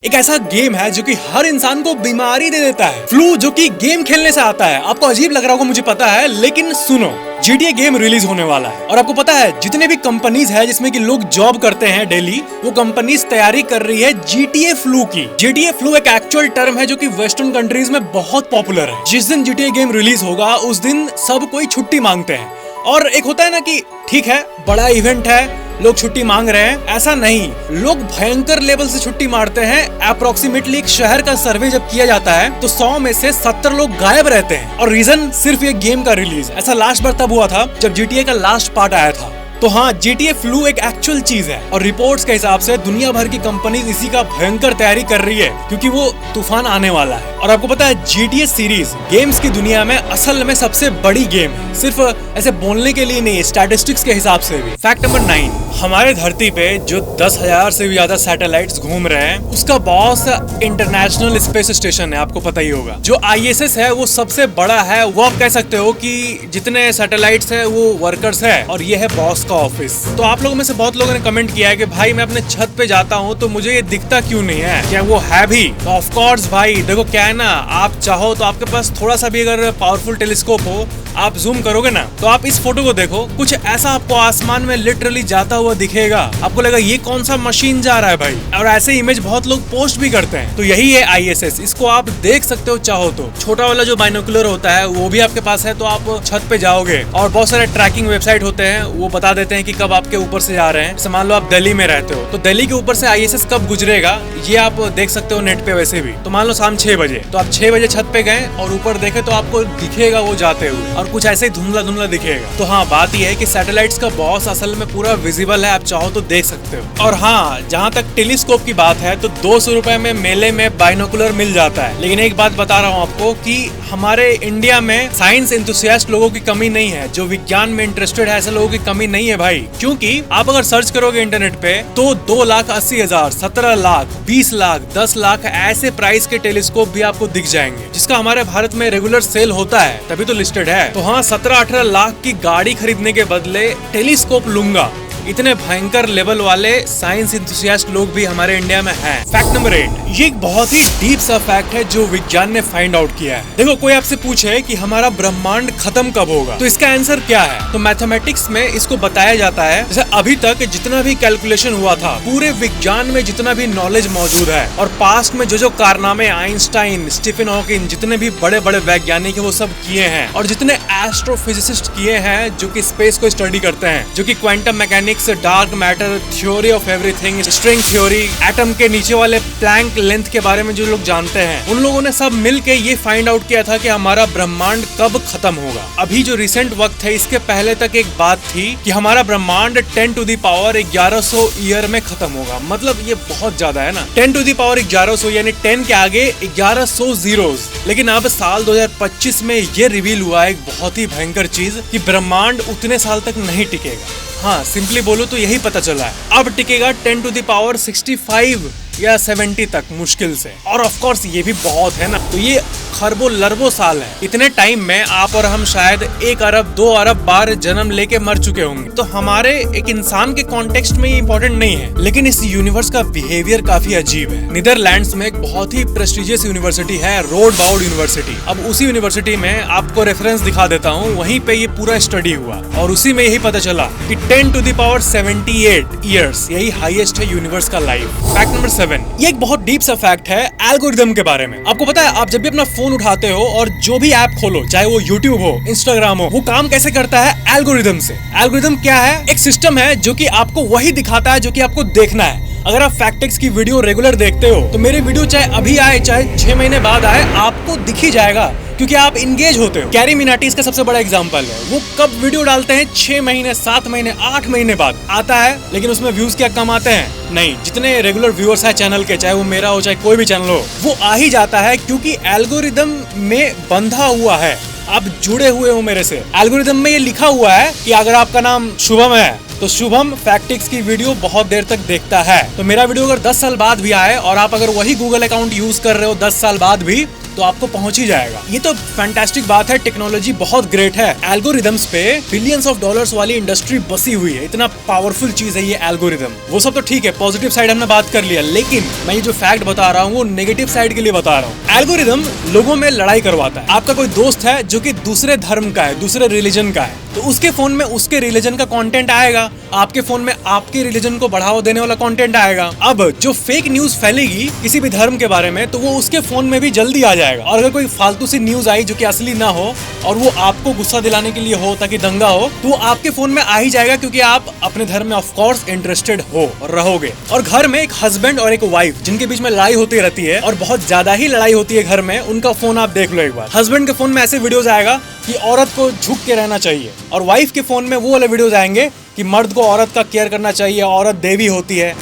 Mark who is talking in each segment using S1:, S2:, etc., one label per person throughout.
S1: एक ऐसा गेम है जो कि हर इंसान को बीमारी दे देता है। फ्लू जो कि गेम खेलने से आता है। आपको अजीब लग रहा होगा मुझे पता है, लेकिन सुनो, GTA गेम रिलीज होने वाला है और आपको पता है जितने भी कंपनीज है जिसमें कि लोग जॉब करते हैं डेली, वो कंपनीज तैयारी कर रही है GTA फ्लू की। GTA फ्लू एक एक्चुअल टर्म है जो कि वेस्टर्न कंट्रीज में बहुत पॉपुलर है। जिस दिन GTA गेम रिलीज होगा उस दिन सब कोई छुट्टी मांगते हैं। और एक होता है ना कि ठीक है बड़ा इवेंट है, लोग छुट्टी मांग रहे हैं, ऐसा नहीं, लोग भयंकर लेवल से छुट्टी मारते हैं। अप्रोक्सीमेटली एक शहर का सर्वे जब किया जाता है तो 100 में से 70 लोग गायब रहते हैं और रीजन सिर्फ ये गेम का रिलीज। ऐसा लास्ट बार तब हुआ था जब GTA का लास्ट पार्ट आया था। तो हाँ, GTA फ्लू एक एक्चुअल चीज है और रिपोर्ट्स के हिसाब से दुनिया भर की कंपनीज इसी का भयंकर तैयारी कर रही है क्योंकि वो तूफान आने वाला है। और आपको पता है GTA सीरीज गेम्स की दुनिया में असल में सबसे बड़ी गेम है, सिर्फ ऐसे बोलने के लिए नहीं, स्टैटिस्टिक्स के हिसाब से भी। फैक्ट नंबर 9, हमारे धरती पे जो 10,000 से भी ज्यादा सैटेलाइट्स घूम रहे हैं उसका बॉस इंटरनेशनल स्पेस स्टेशन है। आपको पता ही होगा जो ISS है वो सबसे बड़ा है। वो आप कह सकते हो कि जितने सैटेलाइट्स है वो वर्कर्स है और ये है बॉस का ऑफिस। तो आप लोगों में से बहुत लोगों ने कमेंट किया है कि भाई मैं अपने छत पे जाता हूँ तो मुझे ये दिखता क्यों नहीं है, क्या वो है भी? तो ऑफ कोर्स भाई देखो क्या है ना, आप चाहो तो आपके पास थोड़ा सा भी अगर पावरफुल टेलीस्कोप हो, आप जूम करोगे ना तो आप इस फोटो को देखो, कुछ ऐसा आपको आसमान में लिटरली जाता हुआ दिखेगा। आपको लगेगा ये कौन सा मशीन जा रहा है भाई। और ऐसे इमेज बहुत लोग पोस्ट भी करते हैं। तो यही है ISS, इसको आप देख सकते हो चाहो तो। छोटा वाला जो बाइनोकुलर होता है वो भी आपके पास है तो आप छत पे जाओगे और बहुत सारे ट्रैकिंग वेबसाइट होते हैं, वो बता देते हैं कि कब आपके ऊपर से जा रहे हैं। जैसे मान लो आप दिल्ली में रहते हो तो दिल्ली के ऊपर से ISS कब गुजरेगा ये आप देख सकते हो नेट पे। वैसे भी तो मान लो शाम 6 बजे तो आप 6 बजे छत पे गए और ऊपर देखे तो आपको दिखेगा वो जाते हुए और कुछ ऐसे ही धुंधला धुंधला दिखेगा। तो हाँ, बात यह है कि सैटेलाइट्स का बॉस असल में पूरा विजिबल है, आप चाहो तो देख सकते हो। और हाँ, जहाँ तक टेलीस्कोप की बात है तो 200 रुपए में मेले में बाइनोकुलर मिल जाता है। लेकिन एक बात बता रहा हूँ आपको कि हमारे इंडिया में साइंस एंथुसियास्ट लोगों की कमी नहीं है, जो विज्ञान में इंटरेस्टेड है ऐसे लोगों की कमी नहीं है भाई। क्योंकि आप अगर सर्च करोगे इंटरनेट पे तो 2,80,000, 17 लाख, 20 लाख, 10 लाख ऐसे प्राइस के टेलीस्कोप भी आपको दिख जाएंगे, जिसका हमारे भारत में रेगुलर सेल होता है, तभी तो लिस्टेड है। तो हाँ, 17-18 लाख की गाड़ी खरीदने के बदले टेलीस्कोप लूंगा, इतने भयंकर लेवल वाले साइंस एंथुसियास्ट लोग भी हमारे इंडिया में हैं। फैक्ट नंबर 8, ये एक बहुत ही डीप सा फैक्ट है जो विज्ञान ने फाइंड आउट किया है। देखो, कोई आपसे पूछे कि हमारा ब्रह्मांड खत्म कब होगा तो इसका आंसर क्या है? तो मैथमेटिक्स में इसको बताया जाता है जैसे अभी तक जितना भी कैलकुलेशन हुआ था, पूरे विज्ञान में जितना भी नॉलेज मौजूद है और पास्ट में जो कारनामे आइंस्टाइन, स्टीफन हॉकिंग, जितने भी बड़े बड़े वैज्ञानिक है वो सब किए हैं और जितने एस्ट्रोफिजिसिस्ट किए हैं जो कि स्पेस को स्टडी करते हैं, जो कि quantum mechanics, dark matter, theory of everything, string theory, atom के नीचे वाले प्लैंक लेंथ के बारे में जो लोग जानते हैं, उन लोगों ने सब मिलके ये फाइंड आउट किया था कि हमारा ब्रह्मांड कब खत्म होगा। अभी जो रिसेंट वक्त है इसके पहले तक एक बात थी कि हमारा ब्रह्मांड 10 टू द पावर 1100 ईयर में खत्म होगा। मतलब ये बहुत ज्यादा है ना, 10 टू द पावर 1100 यानी 10 के आगे 1100 जीरोस। लेकिन अब साल 2025 में ये रिवील हुआ एक बहुत ही भयंकर चीज कि ब्रह्मांड उतने साल तक नहीं टिकेगा। हाँ, सिंपली बोलो तो यही पता चला है। अब टिकेगा 10 टू द पावर 65 या 70 तक मुश्किल से। और ऑफ कोर्स ये भी बहुत है ना, तो ये खरबों लरबों साल है। इतने टाइम में आप और हम शायद 1 अरब 2 अरब बार जन्म लेके मर चुके होंगे। तो हमारे एक इंसान के कॉन्टेक्स्ट में ये इंपॉर्टेंट नहीं है, लेकिन इस यूनिवर्स का बिहेवियर काफी अजीब है। नीदरलैंड्स में एक बहुत ही प्रेस्टिजियस यूनिवर्सिटी है, रोडबाउड यूनिवर्सिटी। अब उसी यूनिवर्सिटी में आपको रेफरेंस दिखा देता हूँ, वहीं पे ये पूरा स्टडी हुआ और उसी में यही पता चला कि 10 टू द पावर 78 ईयर्स यही हाईएस्ट है यूनिवर्स का लाइफ। फैक्ट नंबर 7, ये एक बहुत डीप सा फैक्ट है एल्गोरिदम के बारे में। आपको पता है आप जब भी अपना फोन उठाते हो और जो भी ऐप खोलो, चाहे वो YouTube हो, Instagram हो, वो काम कैसे करता है? एल्गोरिदम से। एल्गोरिदम क्या है? एक सिस्टम है जो कि आपको वही दिखाता है जो कि आपको देखना है। अगर आप फैक्टेक्स की वीडियो रेगुलर देखते हो तो मेरी वीडियो चाहे अभी आए चाहे 6 महीने बाद आए, आपको दिख ही जाएगा क्योंकि आप इंगेज होते हो। कैरी मिनाटी इसका सबसे बड़ा एग्जांपल है। वो कब वीडियो डालते हैं? 6 महीने, 7 महीने, 8 महीने बाद आता है, लेकिन उसमें व्यूज क्या कम आते हैं? नहीं। जितने रेगुलर व्यूअर्स है चैनल के, चाहे वो मेरा हो चाहे कोई भी चैनल हो, वो आ ही जाता है क्योंकि एल्गोरिदम में बंधा हुआ है, आप जुड़े हुए हो मेरे से। एल्गोरिदम में ये लिखा हुआ है कि अगर आपका नाम शुभम है तो शुभम फैक्टिक्स की वीडियो बहुत देर तक देखता है। तो मेरा वीडियो अगर 10 साल बाद भी आए और आप अगर वही गूगल अकाउंट यूज कर रहे हो 10 साल बाद भी, तो आपको पहुंच ही जाएगा। ये तो फैंटास्टिक बात है, टेक्नोलॉजी बहुत ग्रेट है। एल्गोरिदम्स पे बिलियंस ऑफ डॉलर्स वाली इंडस्ट्री बसी हुई है, इतना पावरफुल चीज है ये एल्गोरिदम। वो सब तो ठीक है, पॉजिटिव साइड हमने बात कर लिया, लेकिन मैं ये जो फैक्ट बता रहा हूँ वो नेगेटिव साइड के लिए बता रहा हूँ। एल्गोरिदम लोगों में लड़ाई करवाता है। आपका कोई दोस्त है जो कि दूसरे धर्म का है, दूसरे रिलीजन का है, तो उसके फोन में उसके रिलीजन का कंटेंट आएगा, आपके फोन में आपके रिलीजन को बढ़ावा देने वाला कंटेंट आएगा। अब जो फेक न्यूज फैलेगी किसी भी धर्म के बारे में, तो वो उसके फोन में भी जल्दी आ जाएगा। और अगर कोई फालतू सी न्यूज आई जो कि असली ना हो और वो आपको गुस्सा दिलाने के लिए हो ताकि दंगा हो, तो वो आपके फोन में आ ही जाएगा, क्योंकि आप अपने धर्म में ऑफ कोर्स इंटरेस्टेड हो और रहोगे। और घर में एक हस्बैंड और एक वाइफ जिनके बीच में लड़ाई होती रहती है और बहुत ज्यादा ही लड़ाई होती है घर में, उनका फोन आप देख लो एक बार। हस्बैंड के फोन में ऐसे वीडियोस आएगा कि औरत को झुक के रहना चाहिए, और वाइफ के फोन में वो वाले वीडियोस आएंगे कि मर्द को औरत का केयर करना चाहिए, औरत देवी होती है।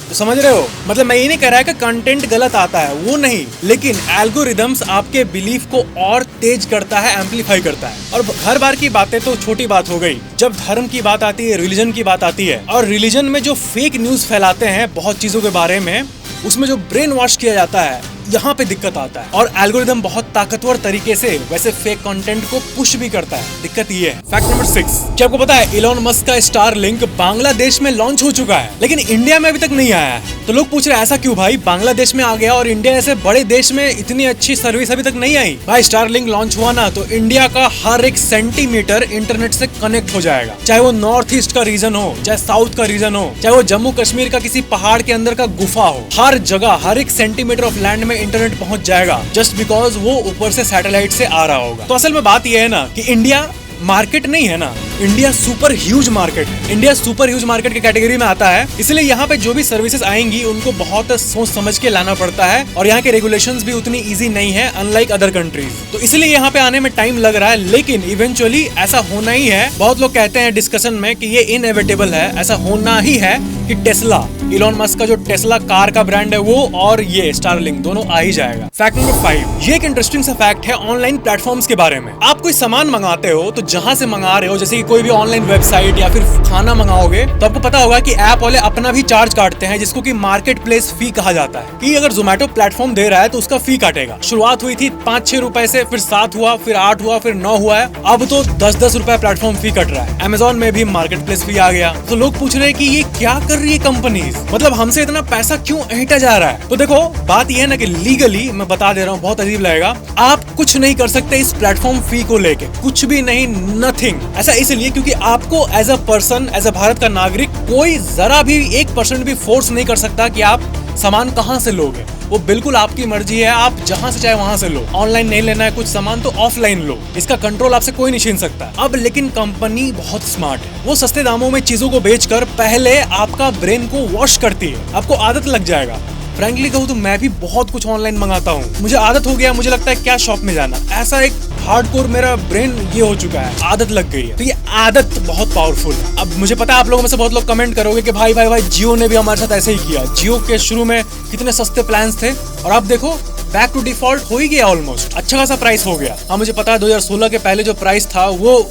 S1: तो समझ रहे हो, मतलब मैं ये नहीं कह रहा है कि कंटेंट गलत आता है, वो नहीं, लेकिन एल्गोरिदम्स आपके बिलीफ को और तेज करता है, एम्पलीफाई करता है। और हर बार की बातें तो छोटी बात हो गई, जब धर्म की बात आती है, रिलीजन की बात आती है, और रिलीजन में जो फेक न्यूज फैलाते हैं बहुत चीजों के बारे में, उसमें जो ब्रेन वॉश किया जाता है, यहाँ पे दिक्कत आता है। और एल्गोरिदम बहुत ताकतवर तरीके से वैसे फेक कंटेंट को पुश भी करता है। दिक्कत ये है। फैक्ट नंबर 6, क्या आपको पता है इलॉन मस्क का स्टारलिंक बांग्लादेश में लॉन्च हो चुका है, लेकिन इंडिया में अभी तक नहीं आया है। तो लोग पूछ रहे हैं ऐसा क्यों भाई, बांग्लादेश में आ गया और इंडिया ऐसे बड़े देश में इतनी अच्छी सर्विस अभी तक नहीं आई। भाई स्टारलिंक लॉन्च हुआ ना तो इंडिया का हर एक सेंटीमीटर इंटरनेट से कनेक्ट हो जाएगा, चाहे वो नॉर्थ ईस्ट का रीजन हो, चाहे साउथ का रीजन हो, चाहे वो जम्मू कश्मीर का किसी पहाड़ के अंदर का गुफा हो, हर जगह हर एक सेंटीमीटर ऑफ लैंड में इंटरनेट पहुंच जाएगा, जस्ट बिकॉज वो ऊपर से सैटेलाइट से आ रहा होगा। तो असल में बात यह है ना कि इंडिया मार्केट नहीं है ना, इंडिया सुपर ह्यूज मार्केट है। इंडिया सुपर ह्यूज मार्केट की कैटेगरी में आता है, इसलिए यहाँ पे जो भी सर्विसेज आएंगी उनको बहुत सोच समझ के लाना पड़ता है, और यहाँ के रेगुलेशंस भी उतनी इजी नहीं है अनलाइक अदर कंट्रीज। तो इसलिए यहाँ पे आने में टाइम लग रहा है, लेकिन इवेंचुअली ऐसा होना ही है। बहुत लोग कहते हैं डिस्कशन में कि ये इनएविटेबल है, ऐसा होना ही है कि टेस्ला, इलॉन मस्क का जो टेस्ला कार का ब्रांड है वो, और ये स्टारलिंक दोनों आ ही जाएगा। फैक्ट नंबर 5, ये एक इंटरेस्टिंग सा फैक्ट है ऑनलाइन प्लेटफॉर्म्स के बारे में। आप कोई सामान मंगाते हो तो जहां से मंगा रहे हो, जैसे कि कोई भी ऑनलाइन वेबसाइट या फिर खाना मंगाओगे, तो आपको पता होगा कि ऐप वाले अपना भी चार्ज काटते हैं, जिसको कि मार्केट प्लेस फी कहा जाता है। कि अगर जोमेटो प्लेटफॉर्म दे रहा है तो उसका फी काटेगा। शुरुआत हुई थी 5-6 रुपए से, फिर 7 हुआ, फिर 8 हुआ, फिर 9 हुआ है, अब तो 10-10 रुपए प्लेटफॉर्म फी कट रहा है। अमेजोन में भी मार्केट प्लेस फी आ गया। तो लोग पूछ रहे हैं कि ये क्या कर रही है कंपनीज, मतलब हमसे इतना पैसा क्यों ऐंठा जा रहा है। तो देखो बात यह है ना कि लीगली मैं बता दे रहा हूँ, बहुत अजीब लगेगा, आप कुछ नहीं कर सकते इस प्लेटफॉर्म फी को लेके, कुछ भी नहीं, नथिंग। ऐसा इसलिए क्योंकि आपको as a person, as a Bharat का नागरिक, कोई जरा भी 1% भी फोर्स नहीं कर सकता कि आप सामान कहां से लोगे। वो बिल्कुल आपकी मर्जी है, आप जहां से चाहे वहां से लो। ऑनलाइन नहीं लेना है कुछ सामान तो ऑफलाइन लो, इसका कंट्रोल आपसे कोई नहीं छीन सकता। अब लेकिन कंपनी बहुत स्मार्ट है, वो सस्ते दामों में चीजों को बेचकर पहले आपका ब्रेन को वॉश करती है, आपको आदत लग जाएगा। फ्रैंकली कहूँ तो मैं भी बहुत कुछ ऑनलाइन मंगाता हूँ, मुझे आदत हो गया, मुझे लगता है क्या शॉप में जाना, ऐसा एक हार्डकोर मेरा ब्रेन ये हो चुका है, आदत लग गई है। तो ये आदत बहुत पावरफुल है। अब मुझे पता है आप लोगों में से बहुत लोग कमेंट करोगे कि भाई भाई भाई जियो ने भी हमारे साथ ऐसे ही किया। जियो के शुरू में कितने सस्ते प्लान्स थे और अब देखो बैक टू डिफॉल्ट हो ही गया, ऑलमोस्ट अच्छा खासा प्राइस हो गया। हाँ मुझे पता है 2016 के पहले जो प्राइस था वो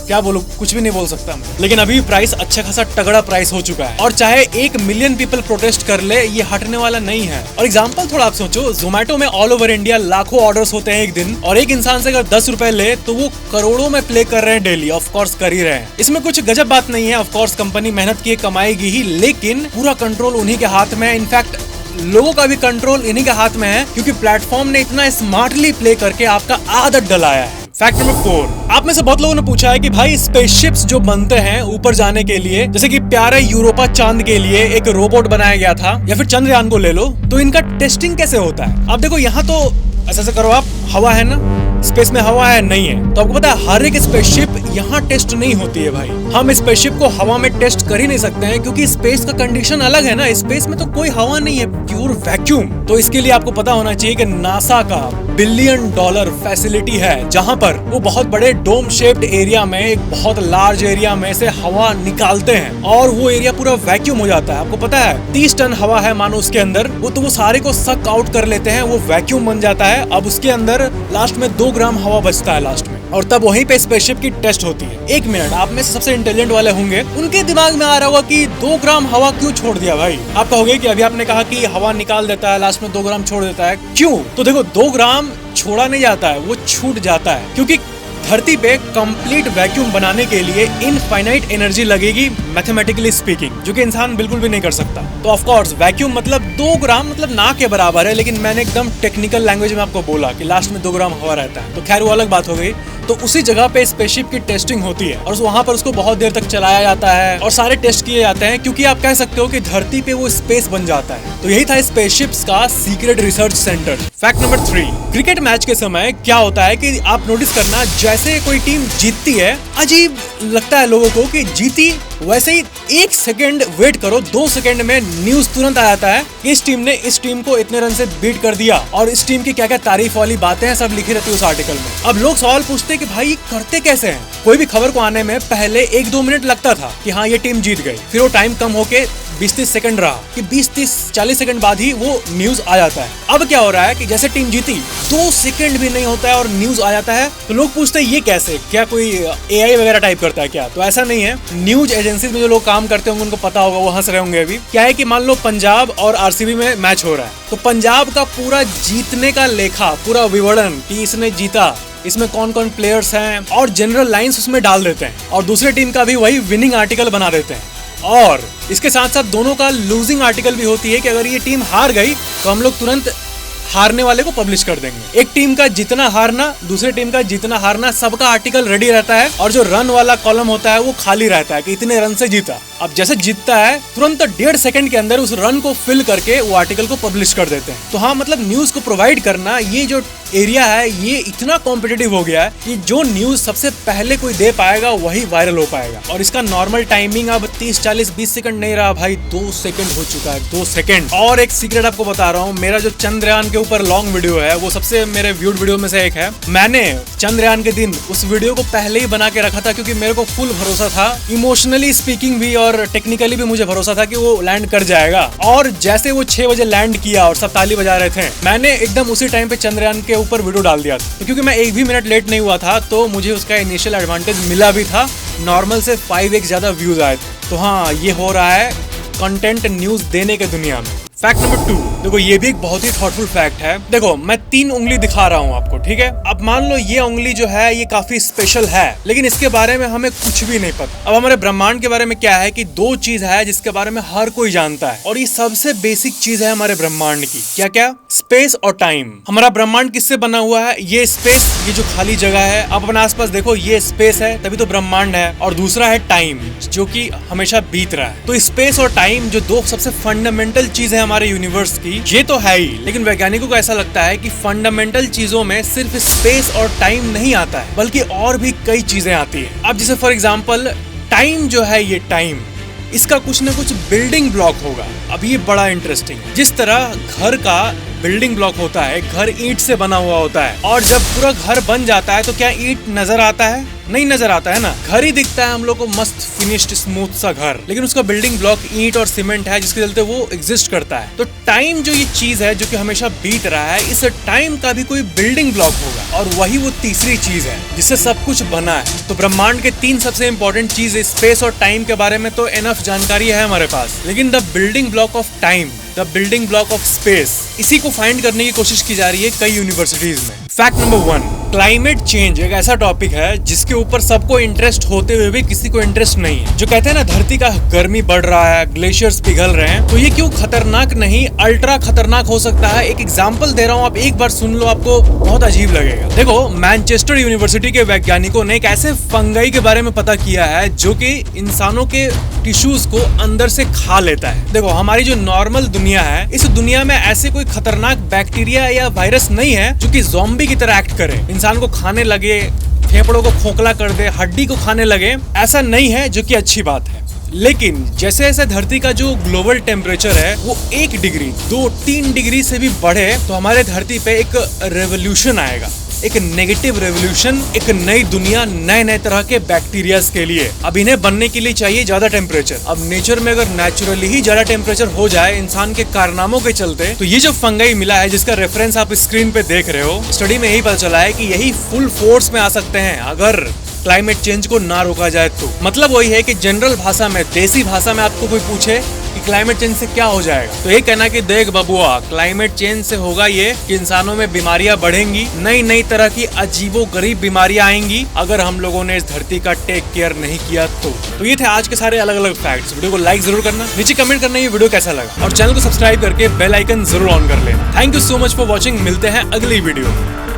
S1: क्या बोलूं, कुछ भी नहीं बोल सकता मैं, लेकिन अभी प्राइस अच्छा खासा तगड़ा प्राइस हो चुका है। और चाहे 1 मिलियन पीपल प्रोटेस्ट कर ले, ये हटने वाला नहीं है। और एग्जांपल थोड़ा आप सोचो, जोमेटो में ऑल ओवर इंडिया लाखों ऑर्डर्स होते हैं एक दिन, और एक इंसान से अगर 10 रुपए ले तो वो करोड़ों में प्ले कर रहे हैं डेली। ऑफ कोर्स कर ही रहे हैं, इसमें कुछ गजब बात नहीं है। ऑफ कोर्स कंपनी मेहनत की कमाएगी ही, लेकिन पूरा कंट्रोल उन्हीं के हाथ में है। इनफैक्ट लोगों का भी कंट्रोल इन्हीं के हाथ में है, क्योंकि प्लेटफॉर्म ने इतना स्मार्टली प्ले करके आपका आदत डलाया है। फैक्ट नंबर 4, आप में से बहुत लोगों ने पूछा है कि भाई स्पेसशिप्स जो बनते हैं ऊपर जाने के लिए, जैसे कि प्यारे यूरोपा चांद के लिए एक रोबोट बनाया गया था, या फिर चंद्रयान को ले लो, तो इनका टेस्टिंग कैसे होता है। अब देखो यहाँ तो ऐसा करो आप, हवा है ना, स्पेस में हवा है नहीं है, तो आपको पता है हर एक स्पेसशिप यहाँ टेस्ट नहीं होती है भाई। हम स्पेसशिप को हवा में टेस्ट कर ही नहीं सकते हैं, क्योंकि स्पेस का कंडीशन अलग है ना, स्पेस में तो कोई हवा नहीं है, प्योर वैक्यूम। तो इसके लिए आपको पता होना चाहिए कि नासा का $1 बिलियन फैसिलिटी है, जहां पर वो बहुत बड़े डोम शेप्ड एरिया में, एक बहुत लार्ज एरिया में से हवा निकालते हैं, और वो एरिया पूरा वैक्यूम हो जाता है। आपको पता है 30 टन हवा है मानो उसके अंदर, वो सारे को सक आउट कर लेते हैं, वो वैक्यूम बन जाता है। अब उसके अंदर लास्ट में 2 ग्राम हवा बचता है लास्ट में, और तब वहीं पे स्पेसशिप की टेस्ट होती है। 1 मिनट, आप में से सबसे इंटेलिजेंट वाले होंगे, उनके दिमाग में आ रहा होगा कि 2 ग्राम हवा क्यों छोड़ दिया भाई। आप कहोगे कि अभी आपने कहा कि हवा निकाल देता है, लास्ट में 2 ग्राम छोड़ देता है, क्यों? तो देखो, 2 ग्राम छोड़ा नहीं जाता है, वो छूट जाता है, क्योंकि धरती पे कंप्लीट वैक्यूम बनाने के लिए इनफाइनाइट एनर्जी लगेगी, मैथमेटिकली स्पीकिंग, जो कि इंसान बिल्कुल भी नहीं कर सकता। तो ऑफ कोर्स वैक्यूम मतलब 2 ग्राम मतलब ना के बराबर है, लेकिन मैंने एकदम टेक्निकल लैंग्वेज में आपको बोला कि लास्ट में 2 ग्राम हवा रहता है। तो खैर वो अलग बात हो गई। तो उसी जगह पे स्पेसशिप की टेस्टिंग होती है और वहां पर उसको बहुत देर तक चलाया जाता है और सारे टेस्ट किए जाते हैं, क्योंकि आप कह सकते हो कि धरती पे वो स्पेस बन जाता है। तो यही था स्पेसशिप्स का secret research centre. Fact number 3, cricket match के समय क्या होता है कि आप नोटिस करना, जैसे कोई टीम जीतती है, अजीब लगता है लोगों को कि जीती, वैसे ही 1 सेकंड वेट करो, 2 सेकंड में न्यूज तुरंत आ जाता है कि इस टीम ने इस टीम को इतने रन से बीट कर दिया और इस टीम की क्या क्या तारीफ वाली बातें हैं, सब लिखी रहती है उस आर्टिकल में। अब लोग सवाल पूछते हैं कि भाई ये करते कैसे हैं? कोई भी खबर को आने में पहले 1-2 मिनट लगता था कि हाँ ये टीम जीत गई, फिर वो टाइम कम होके 20-30 सेकंड रहा कि 20-30-40 सेकंड बाद ही वो न्यूज आ जाता है। अब क्या हो रहा है कि जैसे टीम जीती, 2 सेकंड भी नहीं होता है और न्यूज आ जाता है। तो लोग पूछते हैं ये कैसे, क्या कोई AI वगैरह टाइप करता है क्या? तो ऐसा नहीं है। न्यूज एजेंसीज में जो लोग काम करते होंगे उनको पता होगा, वो हंस रहे होंगे अभी। क्या है कि मान लो पंजाब और RCB में मैच हो रहा है, तो पंजाब का पूरा जीतने का लेखा, पूरा विवरण कि इसने जीता, इसमें कौन कौन प्लेयर्स हैं और जनरल लाइंस उसमें डाल देते हैं, और दूसरे टीम का भी वही विनिंग आर्टिकल बना देते हैं। और इसके साथ साथ दोनों का लूजिंग आर्टिकल भी होती है कि अगर ये टीम हार गई तो हम लोग तुरंत हारने वाले को पब्लिश कर देंगे। एक टीम का जितना हारना, दूसरे टीम का जितना हारना, सबका आर्टिकल रेडी रहता है, और जो रन वाला कॉलम होता है वो खाली रहता है कि इतने रन से जीता। अब जैसे जीतता है, तुरंत 1.5 सेकंड के अंदर उस रन को फिल करके वो आर्टिकल को पब्लिश कर देते हैं। तो हाँ, मतलब न्यूज को प्रोवाइड करना, ये जो एरिया है ये इतना कॉम्पिटिटिव हो गया है कि जो न्यूज सबसे पहले कोई दे पाएगा वही वायरल हो पाएगा। और इसका नॉर्मल टाइमिंग अब 30-40-20 सेकंड नहीं रहा भाई, 2 सेकंड हो चुका है, 2 सेकंड। और एक सीक्रेट आपको बता रहा हूँ, मेरा जो चंद्रयान के ऊपर लॉन्ग वीडियो है वो सबसे मेरे व्यूड वीडियो में से एक है। मैंने चंद्रयान के दिन उस वीडियो को पहले ही बना के रखा था, क्योंकि मेरे को फुल भरोसा था, इमोशनली स्पीकिंग भी और टेक्निकली भी मुझे भरोसा था कि वो लैंड कर जाएगा। और जैसे वो 6 बजे लैंड किया और सब ताली बजा रहे थे, मैंने एकदम उसी टाइम पे चंद्रयान के ऊपर वीडियो डाल दिया था। तो क्योंकि मैं 1 भी मिनट लेट नहीं हुआ था, तो मुझे उसका इनिशियल एडवांटेज मिला भी था, नॉर्मल से 5x ज्यादा व्यूज आए थे। तो हाँ, ये हो रहा है कंटेंट न्यूज देने के दुनिया में। फैक्ट नंबर 2, देखो ये भी एक बहुत ही थॉटफुल फैक्ट है। देखो मैं 3 उंगली दिखा रहा हूँ आपको, ठीक है? अब मान लो ये उंगली जो है ये काफी स्पेशल है, लेकिन इसके बारे में हमें कुछ भी नहीं पता। अब हमारे ब्रह्मांड के बारे में क्या है कि 2 चीज है जिसके बारे में हर कोई जानता है, और ये सबसे बेसिक चीज है हमारे ब्रह्मांड की। क्या क्या? स्पेस और टाइम। हमारा ब्रह्मांड किससे बना हुआ है? ये स्पेस, ये जो खाली जगह है, आप अपने आसपास देखो, ये स्पेस है, तभी तो ब्रह्मांड है। और दूसरा है टाइम, जो कि हमेशा बीत रहा है। तो स्पेस और टाइम जो 2 सबसे फंडामेंटल चीज है हमारे यूनिवर्स की, ये तो है ही, लेकिन वैज्ञानिकों को ऐसा लगता है कि फंडामेंटल चीजों में सिर्फ स्पेस और टाइम नहीं आता है, बल्कि और भी कई चीजें आती है। अब जैसे फॉर एग्जांपल टाइम जो है, ये टाइम, इसका कुछ न कुछ बिल्डिंग ब्लॉक होगा। अब ये बड़ा इंटरेस्टिंग, जिस तरह घर का बिल्डिंग ब्लॉक होता है, घर ईंट से बना हुआ होता है, और जब पूरा घर बन जाता है तो क्या ईंट नजर आता है? नहीं नजर आता है ना। घर ही दिखता है हम लोग को मस्त फिनिश्ड स्मूथ सा घर, लेकिन उसका बिल्डिंग ब्लॉक ईंट और सीमेंट है, जिसके चलते वो एग्जिस्ट करता है। तो टाइम जो ये चीज है जो कि हमेशा बीत रहा है, इस टाइम का भी कोई बिल्डिंग ब्लॉक होगा, और वही वो तीसरी चीज है जिससे सब कुछ बना है। तो ब्रह्मांड के 3 सबसे इंपॉर्टेंट चीज, स्पेस और टाइम के बारे में तो एनफ जानकारी है हमारे पास, लेकिन the building block of time, the building block of space, इसी को फाइंड करने की कोशिश की जा रही है कई यूनिवर्सिटीज में। फैक्ट नंबर 1, क्लाइमेट चेंज एक ऐसा टॉपिक है जिसके ऊपर सबको इंटरेस्ट होते हुए भी किसी को इंटरेस्ट नहीं है। जो कहते हैं ना, धरती का गर्मी बढ़ रहा है, ग्लेशियर्स पिघल रहे हैं, तो ये क्यों खतरनाक नहीं, अल्ट्रा खतरनाक हो सकता है। एक एग्जांपल दे रहा हूँ, आप एक बार सुन लो, आपको बहुत अजीब लगेगा। देखो, मैनचेस्टर यूनिवर्सिटी के वैज्ञानिकों ने एक ऐसे फंगाई के बारे में पता किया है जो कि इंसानों के टिश्यूज को अंदर से खा लेता है। देखो, हमारी जो नॉर्मल दुनिया है, इस दुनिया में ऐसे कोई खतरनाक बैक्टीरिया या वायरस नहीं है जो कि ज़ॉम्बी की तरह एक्ट करे, इंसान को खाने लगे, फेफड़ों को खोखला कर दे, हड्डी को खाने लगे। ऐसा नहीं है, जो कि अच्छी बात है। लेकिन जैसे जैसे धरती का जो ग्लोबल टेम्परेचर है वो 1 डिग्री, 2-3 डिग्री से भी बढ़े, तो हमारे धरती पे एक रेवोल्यूशन आएगा, एक नेगेटिव रेवोल्यूशन, एक नई दुनिया, नए तरह के बैक्टीरियाज के लिए। अब इन्हें बनने के लिए चाहिए ज्यादा टेम्परेचर। अब नेचर में अगर नेचुरली ही ज्यादा टेम्परेचर हो जाए इंसान के कारनामों के चलते, तो ये जो फंगाई मिला है जिसका रेफरेंस आप स्क्रीन पे देख रहे हो, स्टडी में यही पता चला है कि यही फुल फोर्स में आ सकते हैं अगर क्लाइमेट चेंज को ना रोका जाए तो। मतलब वही है कि जनरल भाषा में, देसी भाषा में आपको कोई पूछे कि क्लाइमेट चेंज से क्या हो जाएगा, तो ये कहना कि देख बबुआ, क्लाइमेट चेंज से होगा ये कि इंसानों में बीमारियां बढ़ेंगी, नई तरह की अजीबो गरीब बीमारियां आएंगी अगर हम लोगों ने इस धरती का टेक केयर नहीं किया तो ये थे आज के सारे अलग अलग फैक्ट्स। वीडियो को लाइक जरूर करना, नीचे कमेंट करना ये वीडियो कैसा लगा, और चैनल को सब्सक्राइब करके बेल आइकन जरूर ऑन कर लेना। Thank you so much for watching. मिलते हैं अगली वीडियो में।